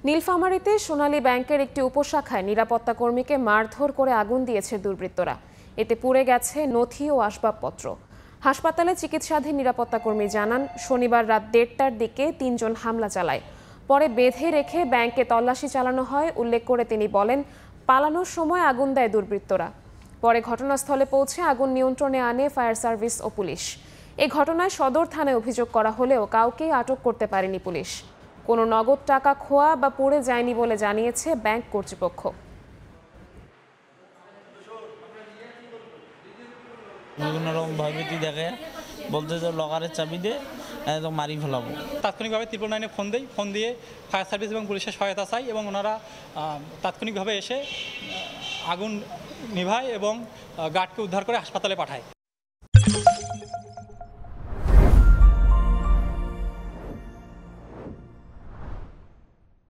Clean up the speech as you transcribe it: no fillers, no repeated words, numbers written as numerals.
নীলফামারীতে সোনালী ব্যাংকের একটি উপশাখায় নিরাপত্তা কর্মীকে মারধর করে আগুন দিয়েছে দুর্বৃত্তরা। এতে পুড়ে গেছে নথি ও আসবাবপত্র। হাসপাতালে চিকিৎসাধীন নিরাপত্তা কর্মী জানান, শনিবার রাত 1:30টার দিকে 3 জন হামলা চালায়। পরে বেঁধে রেখে ব্যাংকে তল্লাশি চালানো হয়। উল্লেখ করে তিনি বলেন, পালানোর সময় আগুন দেয় দুর্বৃত্তরা। পরে ঘটনাস্থলে পৌঁছে আগুন নিয়ন্ত্রণে আনে ফায়ার সার্ভিস ও পুলিশ। এই ঘটনায় সদর থানায় অভিযোগ করা হলেও কাউকেই আটক করতে পারেনি পুলিশ। কোনো নগদ টাকা খোয়া বা পড়ে যায়নি বলে জানিয়েছে ব্যাংক কর্তৃপক্ষ। বিভিন্ন রকম ভয়ভীতি দেখে, বলতে যে লকারের চাবি দিয়ে একদম মারি ফেলাবো। তাৎক্ষণিকভাবে 999-এ ফোন দিয়ে ফায়ার সার্ভিস এবং পুলিশের সহায়তা চাই এবং ওনারা তাৎক্ষণিকভাবে এসে আগুন নিভায় এবং গার্ডকে উদ্ধার করে হাসপাতালে পাঠায়।